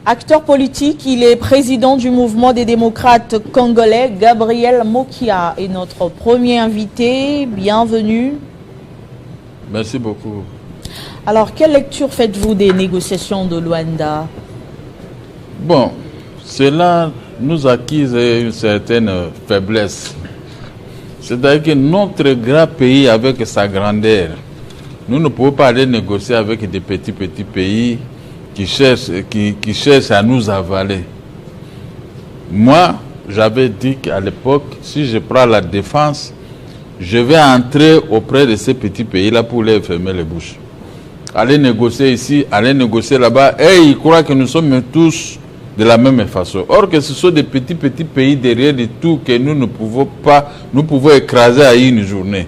Acteur politique, il est président du mouvement des démocrates congolais. Gabriel Mokia est notre premier invité. Bienvenue. Merci beaucoup. Alors, quelle lecture faites-vous des négociations de Luanda? Bon, cela nous acquise une certaine faiblesse. C'est-à-dire que notre grand pays, avec sa grandeur, nous ne pouvons pas aller négocier avec des petits pays qui cherchent à nous avaler. Moi, j'avais dit qu'à l'époque, si je prends la défense, je vais entrer auprès de ces petits pays-là pour les fermer les bouches. Aller négocier ici, aller négocier là-bas, et ils croient que nous sommes tous de la même façon. Or que ce sont des petits pays derrière de tout que nous ne pouvons pas, nous pouvons écraser à une journée.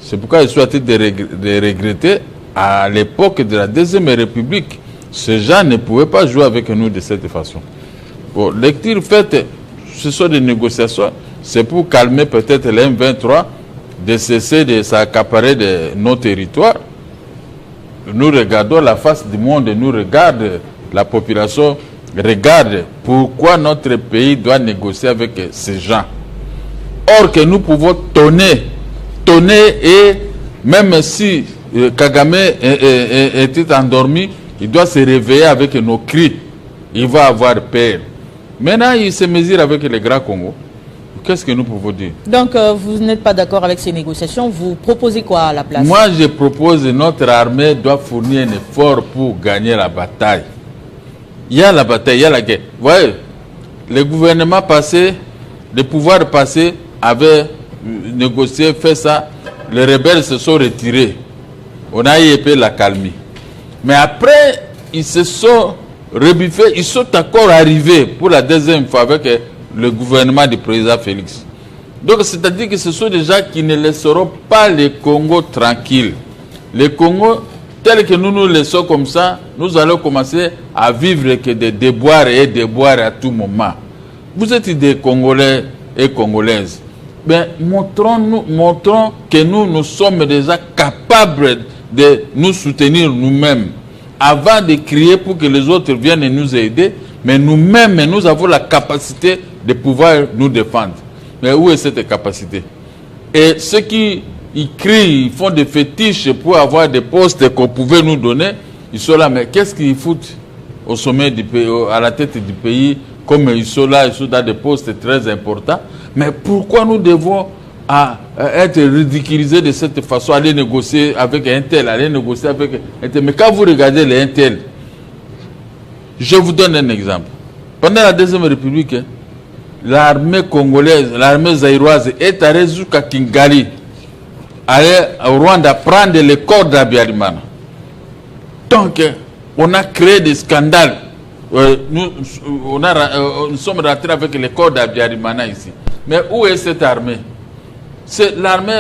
C'est pourquoi je suis en train de regretter, à l'époque de la Deuxième République, ces gens ne pouvaient pas jouer avec nous de cette façon. Bon, lecture faite, ce sont des négociations, c'est pour calmer peut-être les M23, de cesser de s'accaparer de nos territoires. Nous regardons la face du monde, nous regarde la population, regarde pourquoi notre pays doit négocier avec ces gens. Or que nous pouvons tonner et même si Kagame était endormi, il doit se réveiller avec nos cris. Il va avoir peur. Maintenant, il se mesure avec les Grands Congo. Qu'est-ce que nous pouvons dire? Donc, vous n'êtes pas d'accord avec ces négociations. Vous proposez quoi à la place? Moi, je propose que notre armée doit fournir un effort pour gagner la bataille. Il y a la bataille, il y a la guerre. Vous voyez, le gouvernement passé, le pouvoir passé avait négocié, fait ça. Les rebelles se sont retirés. On a eu la calmie. Mais après, ils se sont rebuffés, ils sont encore arrivés pour la deuxième fois avec le gouvernement du président Félix. Donc, c'est-à-dire que ce sont des gens qui ne laisseront pas le Congo tranquille. Le Congo, tel que nous nous laissons comme ça, nous allons commencer à vivre que des déboires et déboires à tout moment. Vous êtes des Congolais et Congolaises. Ben, montrons que nous sommes déjà capables de nous soutenir nous-mêmes. Avant de crier pour que les autres viennent nous aider, mais nous-mêmes, nous avons la capacité de pouvoir nous défendre. Mais où est cette capacité? Et ceux qui crient, ils font des fétiches pour avoir des postes qu'on pouvait nous donner, ils sont là, mais qu'est-ce qu'ils foutent au sommet du pays, à la tête du pays, comme ils sont là, ils sont dans des postes très importants? Mais pourquoi nous devons être ridiculisés de cette façon, aller négocier avec un tel, aller négocier avec un tel? Mais quand vous regardez les un tel, je vous donne un exemple. Pendant la Deuxième République, l'armée congolaise, l'armée zaïroise est allée jusqu'à Kingali, aller au Rwanda prendre le corps d'Abiyarimana. Donc, on a créé des scandales. Nous sommes rentrés avec le corps d'Abiyarimana ici. Mais où est cette armée? C'est l'armée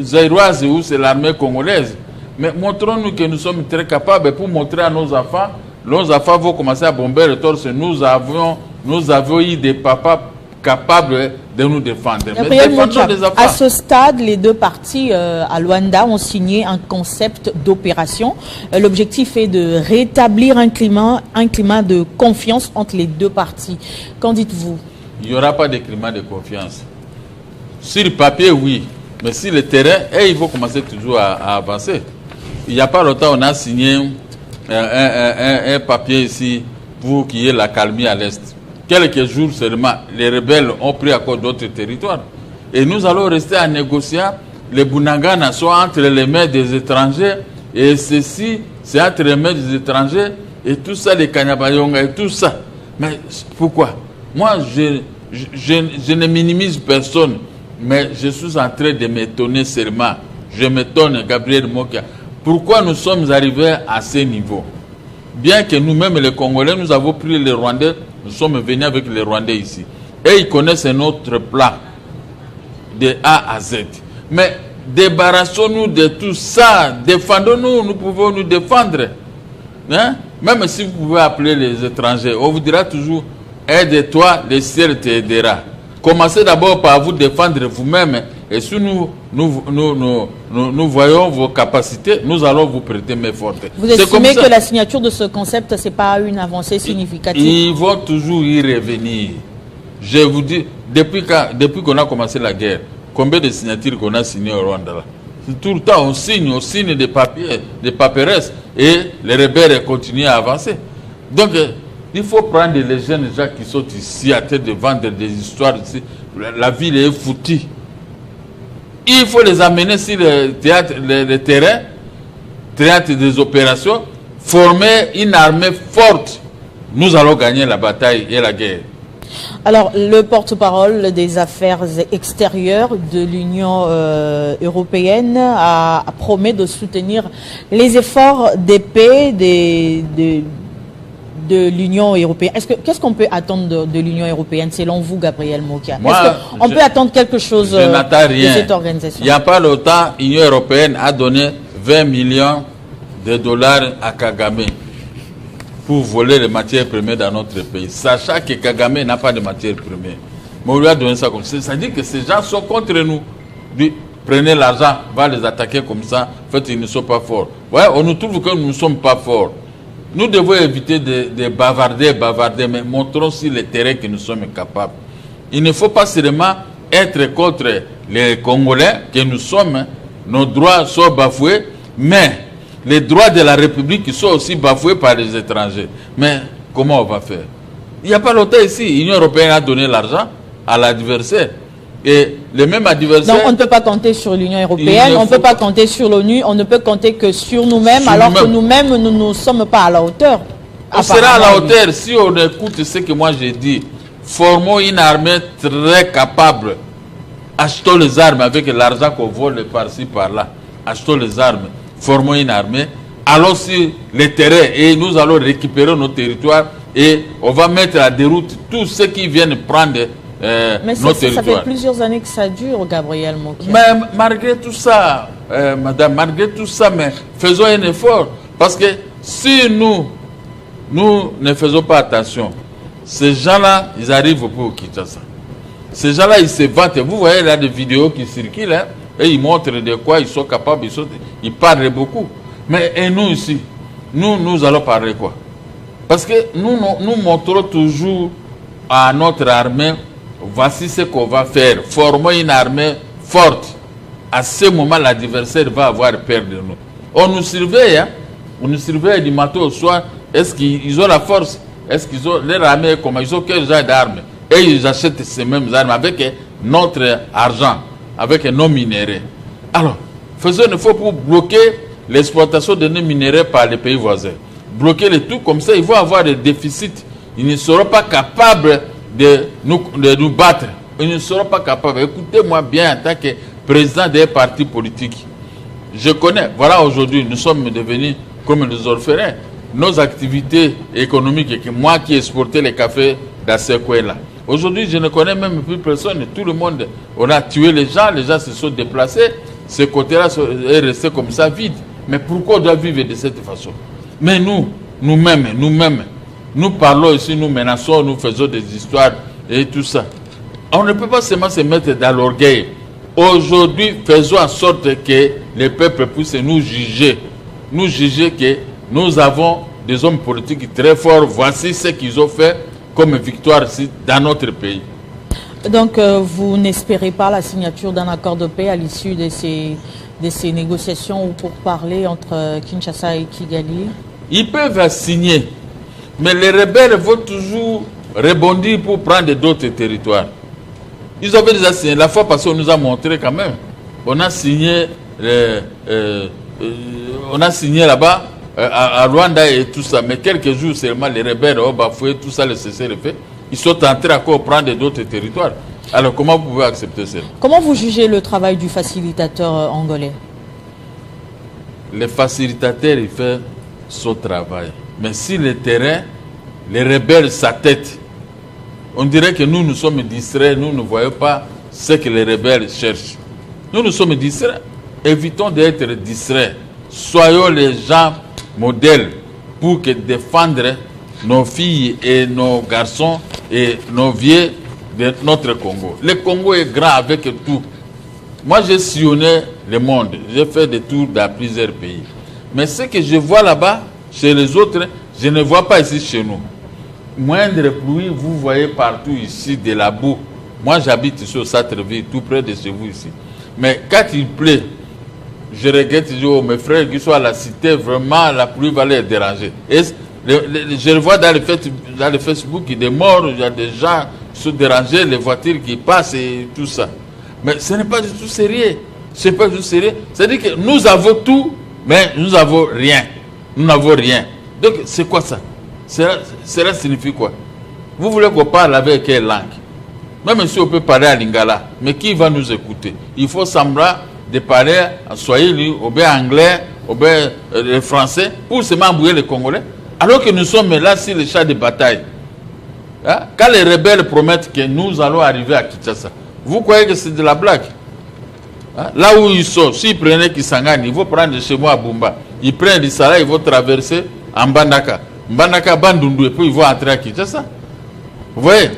zaïroise ou c'est l'armée congolaise? Mais montrons-nous que nous sommes très capables pour montrer à nos enfants. Nos enfants vont commencer à bomber le torse. Nous avons eu des papas capables de nous défendre. Mais défendons les enfants. À ce stade, les deux parties à Luanda ont signé un concept d'opération. L'objectif est de rétablir un climat de confiance entre les deux parties. Qu'en dites-vous? Il n'y aura pas de climat de confiance. Sur le papier, oui. Mais sur le terrain, ils vont commencer toujours à avancer. Il n'y a pas longtemps, on a signé un papier ici pour qu'il y ait la calmie à l'Est. Quelques jours seulement, les rebelles ont pris encore d'autres territoires. Et nous allons rester à négocier. Les Bunagana sont entre les mains des étrangers. Et ceci, c'est entre les mains des étrangers. Et tout ça, les Kanyabayonga et tout ça. Mais pourquoi? Moi, je ne minimise personne. Mais je suis en train de m'étonner seulement. Je m'étonne, Gabriel Mokia. Pourquoi nous sommes arrivés à ce niveau? Bien que nous-mêmes, les Congolais, nous avons pris les Rwandais, nous sommes venus avec les Rwandais ici. Et ils connaissent notre plan de A à Z. Mais débarrassons-nous de tout ça. Défendons-nous, nous pouvons nous défendre. Hein? Même si vous pouvez appeler les étrangers, on vous dira toujours, aide-toi, le ciel t'aidera. Commencez d'abord par vous défendre vous-même Et si nous voyons vos capacités, nous allons vous prêter main forte. Vous estimez que la signature de ce concept, ce n'est pas une avancée significative? Ils vont toujours y revenir. Je vous dis, depuis qu'on a commencé la guerre, combien de signatures qu'on a signées au Rwanda là? Tout le temps, on signe des papiers, des paperesses, et les rebelles continuent à avancer. Donc, il faut prendre les jeunes gens qui sont ici à tête de vendre des histoires ici. La ville est foutue. Il faut les amener sur le théâtre, le terrain, théâtre des opérations, former une armée forte. Nous allons gagner la bataille et la guerre. Alors, le porte-parole des affaires extérieures de l'Union européenne a promis de soutenir les efforts de paix de l'Union européenne. Qu'est-ce qu'on peut attendre de l'Union européenne, selon vous, Gabriel Mokia? Est-ce qu'on peut attendre quelque chose de cette organisation? Il n'y a pas longtemps, l'Union européenne a donné 20 millions de dollars à Kagame pour voler les matières premières dans notre pays, sachant que Kagame n'a pas de matières premières. Mais on lui a donné ça comme ça. Ça dit que ces gens sont contre nous. Prenez l'argent, va les attaquer comme ça. En fait, ils ne sont pas forts. Ouais, on nous trouve que nous ne sommes pas forts. Nous devons éviter de bavarder, mais montrons sur le terrain que nous sommes capables. Il ne faut pas seulement être contre les Congolais, que nous sommes, nos droits sont bafoués, mais les droits de la République qui sont aussi bafoués par les étrangers. Mais comment on va faire? Il n'y a pas longtemps ici, l'Union européenne a donné l'argent à l'adversaire. Et le même adversaire... Donc on ne peut pas compter sur l'Union européenne, on ne peut pas compter sur l'ONU, on ne peut compter que sur nous-mêmes, alors que nous-mêmes, nous ne sommes pas à la hauteur. On sera à la hauteur si on écoute ce que moi j'ai dit. Formons une armée très capable. Achetons les armes avec l'argent qu'on vole par-ci, par-là. Achetons les armes. Formons une armée, allons sur les terrains et nous allons récupérer nos territoires et on va mettre à déroute tous ceux qui viennent prendre mais nos territoires. Ça fait plusieurs années que ça dure, Gabriel Mokia. Mais malgré tout ça, madame, malgré tout ça, mais faisons un effort. Parce que si nous ne faisons pas attention, ces gens-là, ils arrivent pour Kinshasa. Ces gens-là, ils se vantent. Vous voyez là des vidéos qui circulent, hein, et ils montrent de quoi ils sont capables, ils parlent beaucoup. Mais et nous ici, nous allons parler quoi? Parce que nous montrons toujours à notre armée, voici ce qu'on va faire. Former une armée forte. À ce moment, l'adversaire va avoir peur de nous. On nous surveille, hein? On nous surveille du matin au soir. Est-ce qu'ils ont la force? Est-ce qu'ils ont leur armée? Comment ils ont quel genre d'armes? Et ils achètent ces mêmes armes avec notre argent, avec nos minéraux. Alors, faisons un effort pour bloquer l'exploitation de nos minéraux par les pays voisins. Bloquer le tout, comme ça, ils vont avoir des déficits. Ils ne seront pas capables de nous battre. Ils ne seront pas capables. Écoutez-moi bien en tant que président des partis politiques. Je connais, voilà aujourd'hui, nous sommes devenus comme des orphelins. Nos activités économiques, et que moi qui exportais les cafés dans ce coin-là. Aujourd'hui, je ne connais même plus personne. Tout le monde, on a tué les gens se sont déplacés. Ce côté-là est resté comme ça vide. Mais pourquoi on doit vivre de cette façon? Mais nous-mêmes, nous parlons ici, nous menaçons, nous faisons des histoires et tout ça. On ne peut pas seulement se mettre dans l'orgueil. Aujourd'hui, faisons en sorte que les peuples puissent nous juger. Nous juger que nous avons des hommes politiques très forts. Voici ce qu'ils ont fait comme victoire ici dans notre pays. Donc, vous n'espérez pas la signature d'un accord de paix à l'issue de ces négociations ou pour parler entre Kinshasa et Kigali? Ils peuvent signer, mais les rebelles vont toujours rebondir pour prendre d'autres territoires. Ils avaient déjà signé. La fois passée, on nous a montré quand même. On a signé là-bas à Rwanda et tout ça. Mais quelques jours seulement, les rebelles ont bafoué tout ça, le cessez-le-feu. Ils sont entrés à prendre d'autres territoires. Alors comment vous pouvez accepter ça? Comment vous jugez le travail du facilitateur angolais? Le facilitateur, il fait son travail. Mais sur le terrain, les rebelles s'attêtent. On dirait que nous sommes distraits, nous ne voyons pas ce que les rebelles cherchent. Nous sommes distraits. Évitons d'être distraits. Soyons les gens modèles pour que défendre nos filles et nos garçons et nos vieux de notre Congo. Le Congo est grand avec tout. Moi, j'ai sillonné le monde. J'ai fait des tours dans plusieurs pays. Mais ce que je vois là-bas, chez les autres, je ne vois pas ici chez nous. Moindre pluie, vous voyez partout ici de la boue. Moi, j'habite ici au Sartreville, tout près de chez vous ici. Mais quand il pleut, je regrette toujours mes frères qui sont à la cité, vraiment, la pluie va les déranger. Et je le vois dans le Facebook, il y a des morts, il y a des gens qui sont dérangés, les voitures qui passent et tout ça. Mais ce n'est pas du tout sérieux. Ce n'est pas du tout sérieux. C'est-à-dire que nous avons tout, mais nous n'avons rien. Nous n'avons rien. Donc, c'est quoi ça? Cela signifie quoi? Vous voulez qu'on parle avec quelle langue? Même si on peut parler à Lingala, mais qui va nous écouter? Il faut semblant de parler en swahili, ou bien anglais, ou bien le français, pour se m'embrouiller les Congolais, alors que nous sommes là sur le champ de bataille. Hein? Quand les rebelles promettent que nous allons arriver à Kinshasa, vous croyez que c'est de la blague? Hein? Là où ils sont, s'ils prenaient Kisangani, ils vont prendre chez moi à Bumba. Ils prennent l'Issala, ils vont traverser en Bandaka. Bandaka, Bandundu, et puis ils vont entrer à Kinshasa. Vous voyez?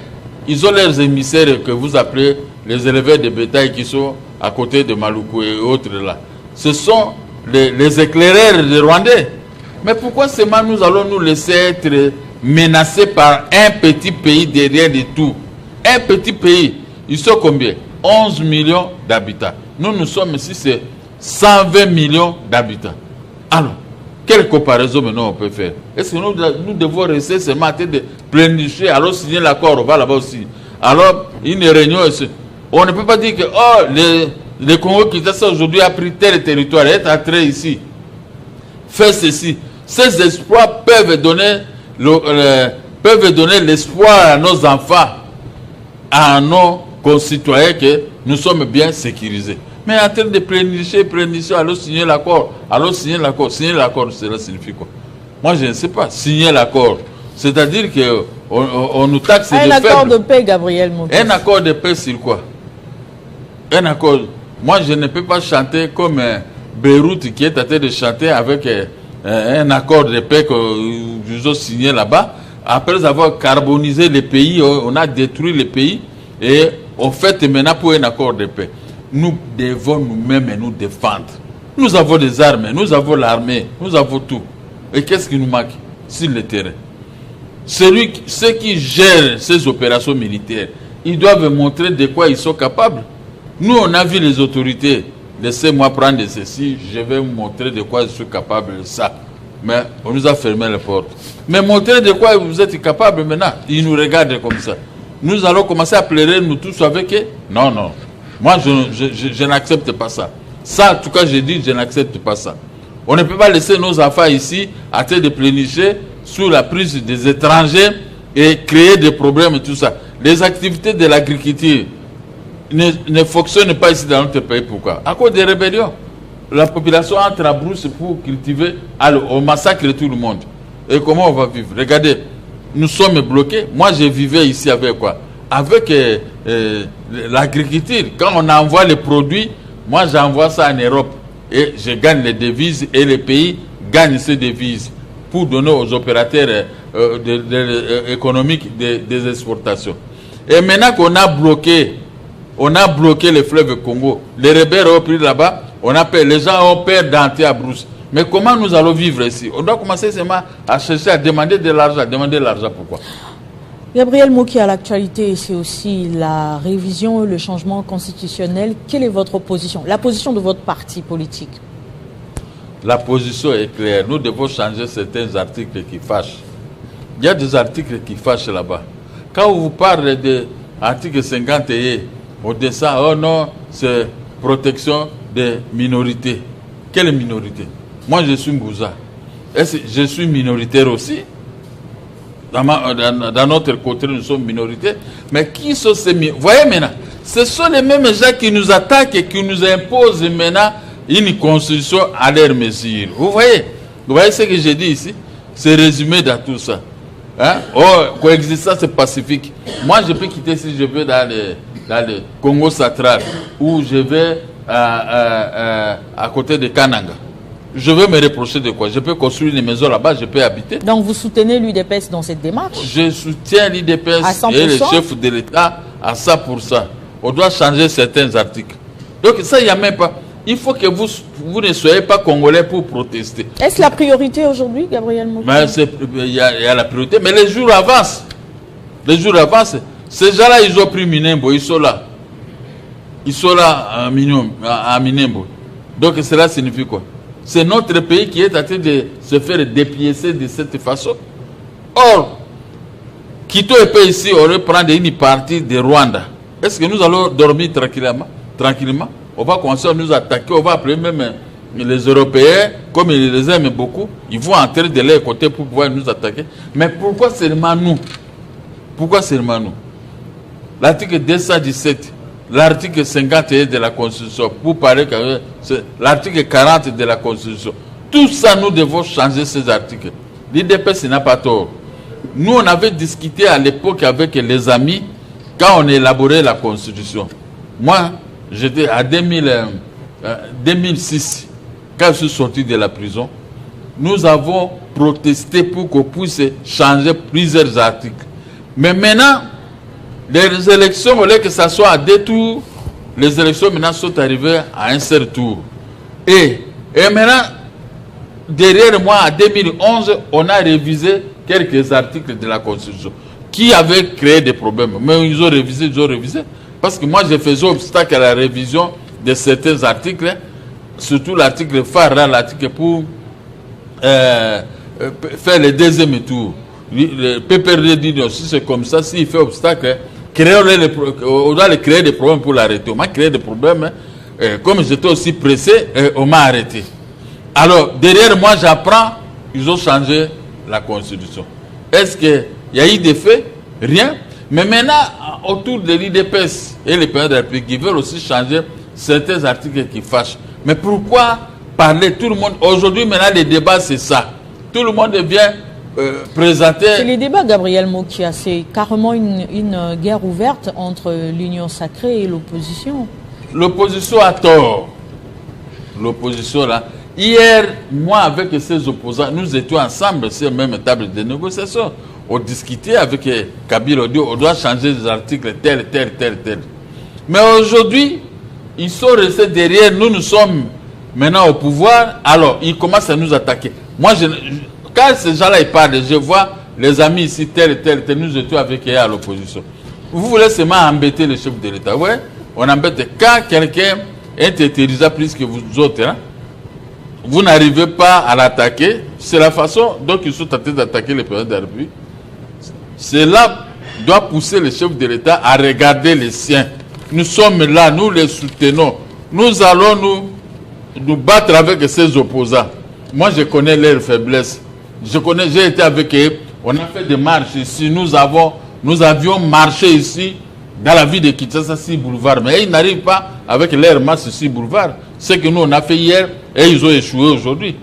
Ils ont leurs émissaires que vous appelez les éleveurs de bétail qui sont à côté de Maluku et autres là. Ce sont les éclaireurs des Rwandais. Mais pourquoi seulement nous allons nous laisser être menacés par un petit pays derrière de tout? Un petit pays. Ils sont combien? 11 millions d'habitants. Nous sommes ici, c'est 120 millions d'habitants. Alors, quelle comparaison maintenant on peut faire? Est-ce que nous devons rester seulement en train de planifier, alors signer l'accord, on va là-bas aussi. Alors, une réunion, on ne peut pas dire que le Congo qui est aujourd'hui a pris tel territoire, est entré ici, fait ceci. Ces espoirs peuvent donner l'espoir à nos enfants, à nos concitoyens que nous sommes bien sécurisés. Mais en train de planifier, alors signer l'accord, cela signifie quoi? Moi, je ne sais pas. Signer l'accord, c'est-à-dire qu'on nous taxe de faible. Un accord de paix, Gabriel Moukis. Un accord de paix sur quoi? Un accord. Moi, je ne peux pas chanter comme Beyrouth qui est en train de chanter avec un accord de paix que nous avons signé là-bas. Après avoir carbonisé les pays, on a détruit les pays et on fait maintenant pour un accord de paix. Nous devons nous-mêmes nous défendre. Nous avons des armes, nous avons l'armée, nous avons tout. Et qu'est-ce qui nous manque sur le terrain? Ceux qui gèrent ces opérations militaires, ils doivent montrer de quoi ils sont capables. Nous, on a vu les autorités. Laissez-moi prendre ceci, je vais vous montrer de quoi je suis capable de ça. Mais on nous a fermé les portes. Mais montrer de quoi vous êtes capable maintenant. Ils nous regardent comme ça. Nous allons commencer à pleurer, nous tous avec eux. Non, non. Moi, je n'accepte pas ça. Ça, en tout cas, je dis, je n'accepte pas ça. On ne peut pas laisser nos enfants ici à train de plénicher sous la prise des étrangers et créer des problèmes et tout ça. Les activités de l'agriculture ne fonctionnent pas ici dans notre pays. Pourquoi? À cause des rébellions. La population entre à brousse pour cultiver, on massacre tout le monde. Et comment on va vivre? Regardez, nous sommes bloqués. Moi, je vivais ici avec quoi? Avec l'agriculture. Quand on envoie les produits, moi j'envoie ça en Europe et je gagne les devises et les pays gagnent ces devises pour donner aux opérateurs économiques des exportations. Et maintenant qu'on a bloqué le fleuve Congo, les rebelles ont pris là-bas, les gens ont peur d'entrer à brousse. Mais comment nous allons vivre ici? On doit commencer seulement à chercher à demander de l'argent. Demander de l'argent pourquoi? Gabriel Moukis, à l'actualité, c'est aussi la révision, le changement constitutionnel. Quelle est votre position? La position de votre parti politique? La position est claire. Nous devons changer certains articles qui fâchent. Il y a des articles qui fâchent là-bas. Quand on vous parle de l'article 51, on descend, oh non, c'est protection des minorités. Quelle minorité? Moi, je suis Mbouza. Est-ce que je suis minoritaire aussi? Dans notre côté, nous sommes minorités. Mais qui sont ces minorités? Vous voyez maintenant, ce sont les mêmes gens qui nous attaquent et qui nous imposent maintenant une constitution à leur mesure. Vous voyez ce que j'ai dit ici? C'est résumé dans tout ça. Hein? Oh, coexistence pacifique. Moi, je peux quitter si je veux dans le Congo central ou je vais à côté de Kananga. Je veux me reprocher de quoi? Je peux construire une maison là-bas, je peux habiter. Donc vous soutenez l'UDPS dans cette démarche? Je soutiens l'UDPS et le chef de l'État à 100%. On doit changer certains articles. Donc ça, il n'y a même pas. Il faut que vous ne soyez pas congolais pour protester. Est-ce la priorité aujourd'hui, Gabriel Mokia? Il y a la priorité, mais les jours avancent. Les jours avancent. Ces gens-là, ils ont pris Minembo, ils sont là. Ils sont là à Minembo. Donc cela signifie quoi? C'est notre pays qui est en train de se faire dépiécer de cette façon. Or, Quito et pays ici, on reprend une partie de Rwanda. Est-ce que nous allons dormir tranquillement? On va commencer à nous attaquer, on va appeler même les Européens, comme ils les aiment beaucoup, ils vont entrer de leur côté pour pouvoir nous attaquer. Mais pourquoi seulement nous? Pourquoi seulement nous? L'article 217, l'article 51 de la Constitution, pour parler que l'article 40 de la Constitution, tout ça, nous devons changer ces articles. L'IDPS n'a pas tort. Nous, on avait discuté à l'époque avec les amis quand on élaborait la Constitution. Moi, j'étais à 2006, quand je suis sorti de la prison, nous avons protesté pour qu'on puisse changer plusieurs articles. Mais maintenant, les élections, au lieu que ça soit à 2 tours, les élections maintenant sont arrivées à un seul tour. Et maintenant, derrière moi, en 2011, on a révisé quelques articles de la Constitution qui avaient créé des problèmes. Mais ils ont révisé. Parce que moi, je faisais obstacle à la révision de certains articles, surtout l'article phare, l'article pour faire le deuxième tour. Le PPRD dit aussi, c'est comme ça, s'il fait obstacle, on doit créer des problèmes pour l'arrêter. On m'a créé des problèmes, comme j'étais aussi pressé, on m'a arrêté. Alors, derrière moi, j'apprends, ils ont changé la Constitution. Est-ce qu'il y a eu des faits? Rien. Mais maintenant, autour de l'IDPS et les pays de la République, ils veulent aussi changer certains articles qui fâchent. Mais pourquoi parler tout le monde? Aujourd'hui, maintenant, les débats, c'est ça. Tout le monde vient présenter... C'est les débats, Gabriel Mokia. C'est carrément une guerre ouverte entre l'Union sacrée et l'opposition. L'opposition a tort. L'opposition, là... Hier, moi, avec ces opposants, nous étions ensemble sur la même table de négociation. On discutait avec Kabila, on doit changer les articles tel. Mais aujourd'hui, ils sont restés derrière, nous sommes maintenant au pouvoir, alors ils commencent à nous attaquer. Moi, quand ces gens-là ils parlent, je vois les amis ici, tel, nous étions avec eux à l'opposition. Vous voulez seulement embêter le chef de l'État? Oui, on embête. Quand quelqu'un est intelligent plus que vous autres, hein, vous n'arrivez pas à l'attaquer, c'est la façon dont ils sont tentés d'attaquer le président de la République. Cela doit pousser le chef de l'État à regarder les siens. Nous sommes là, nous les soutenons. Nous allons nous battre avec ces opposants. Moi, je connais leurs faiblesses. J'ai été avec eux. On a fait des marches ici. Nous avions marché ici dans la ville de Kinshasa, 6 boulevards. Mais ils n'arrivent pas avec leurs marches 6 boulevards. Ce que nous, on a fait hier et ils ont échoué aujourd'hui.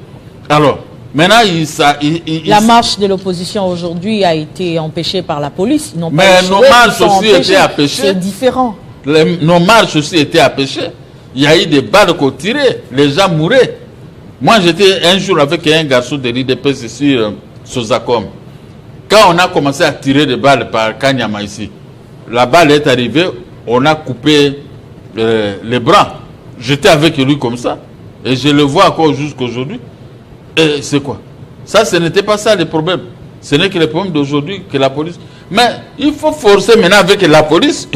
Alors, maintenant, la marche de l'opposition aujourd'hui a été empêchée par la police. Ils n'ont pas mais échoué, nos marches aussi étaient empêchées. C'est différent. Nos marches aussi étaient empêchées. Il y a eu des balles qu'on tirait. Les gens mouraient. Moi, j'étais un jour avec un garçon de l'IDPS ici, Sozakom. Quand on a commencé à tirer des balles par Kanyama ici, la balle est arrivée, on a coupé les bras. J'étais avec lui comme ça. Et je le vois encore jusqu'aujourd'hui. Et c'est quoi? Ça, ce n'était pas ça le problème. Ce n'est que le problème d'aujourd'hui que la police... Mais il faut forcer maintenant avec la police.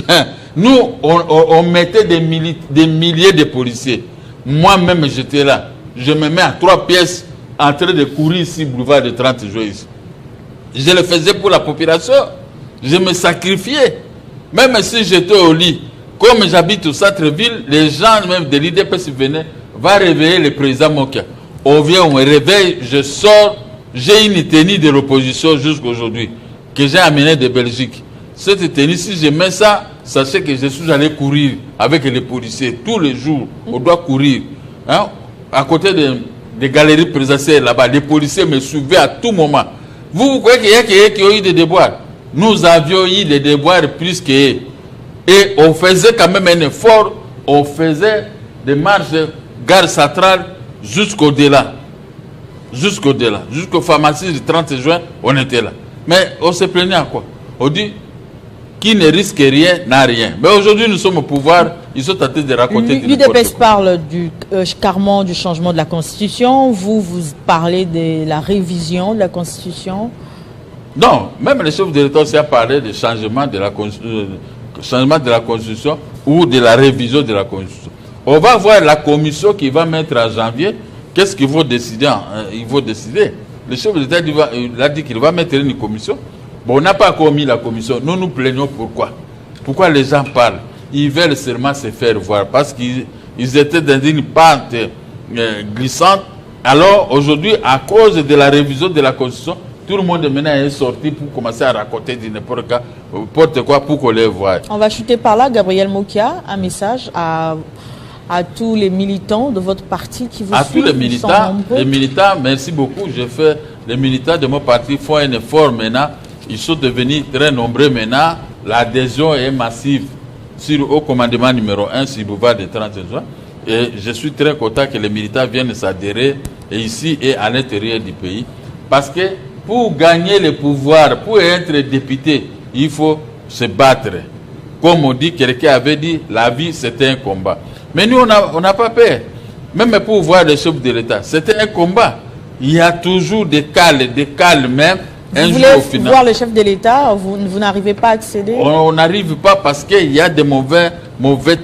Nous, on mettait des milliers de policiers. Moi-même, j'étais là. Je me mets à 3 pièces en train de courir ici, boulevard de 30 juillet ici. Je le faisais pour la population. Je me sacrifiais. Même si j'étais au lit, comme j'habite au centre-ville, les gens même de l'IDPS venaient, va réveiller le président Mokia. On vient, on me réveille, je sors, j'ai une tenue de l'opposition jusqu'aujourd'hui, que j'ai amenée de Belgique. Cette tenue, si je mets ça, sachez que je suis allé courir avec les policiers tous les jours. On doit courir. Hein? À côté des galeries présidentielles là-bas, les policiers me suivaient à tout moment. Vous croyez qu'il y a qui ont eu des déboires? Nous avions eu des déboires plus qu'eux. Et on faisait quand même un effort, on faisait des marches gare centrale jusqu'au-delà. Jusqu'au-delà. Jusqu'aux pharmacies du 30 juin, on était là. Mais on se plaignait à quoi? On dit, qui ne risque rien n'a rien. Mais aujourd'hui, nous sommes au pouvoir, ils sont tentés de raconter du L'UDPS parle carrément du changement de la Constitution. Vous parlez de la révision de la Constitution. Non, même le chef de l'État aussi a parlé de changement de la Constitution ou de la révision de la Constitution. On va voir la commission qui va mettre en janvier. Qu'est-ce qu'ils vont décider? Ils vont décider. Le chef de l'État a dit qu'il va mettre une commission. Bon, on n'a pas encore mis la commission. Nous nous plaignons pourquoi? Pourquoi les gens parlent? Ils veulent seulement se faire voir parce qu'ils étaient dans une pente glissante. Alors aujourd'hui, à cause de la révision de la Constitution, tout le monde maintenant est sorti pour commencer à raconter du n'importe quoi pour qu'on les voie. On va chuter par là. Gabriel Mokia, un message à tous les militants de votre parti qui vous suivent. À tous les militants, merci beaucoup. Les militants de mon parti font un effort maintenant. Ils sont devenus très nombreux maintenant. L'adhésion est massive au commandement numéro 1 sur le boulevard de 30 juin. Et je suis très content que les militants viennent s'adhérer ici et à l'intérieur du pays. Parce que pour gagner le pouvoir, pour être député, il faut se battre. Comme on dit, quelqu'un avait dit, la vie c'était un combat. Mais nous, on n'a pas peur. Même pour voir le chef de l'État, c'était un combat. Il y a toujours des cales même. Vous voulez voir le chef de l'État, vous n'arrivez pas à accéder? On n'arrive pas parce qu'il y a des mauvais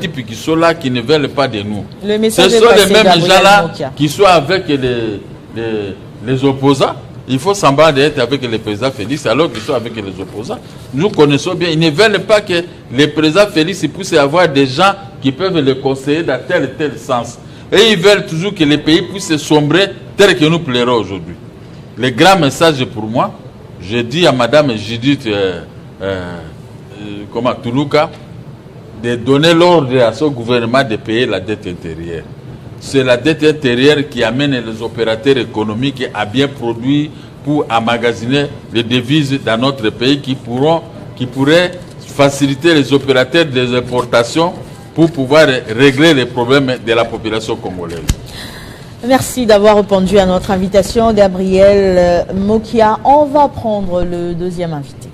types qui sont là, qui ne veulent pas de nous. Ce sont les mêmes gens-là qui sont avec les opposants. Il faut semblant d'être avec le président Félix alors qu'ils sont avec les opposants. Nous connaissons bien. Ils ne veulent pas que le président Félix puisse avoir des gens qui peuvent le conseiller dans tel et tel sens. Et ils veulent toujours que le pays puisse sombrer tel que nous plaira aujourd'hui. Le grand message pour moi, je dis à Madame Judith Tuluka de donner l'ordre à son gouvernement de payer la dette intérieure. C'est la dette intérieure qui amène les opérateurs économiques à bien produire pour emmagasiner les devises dans notre pays qui pourraient faciliter les opérateurs des importations pour pouvoir régler les problèmes de la population congolaise. Merci d'avoir répondu à notre invitation, Gabriel Mokia. On va prendre le deuxième invité.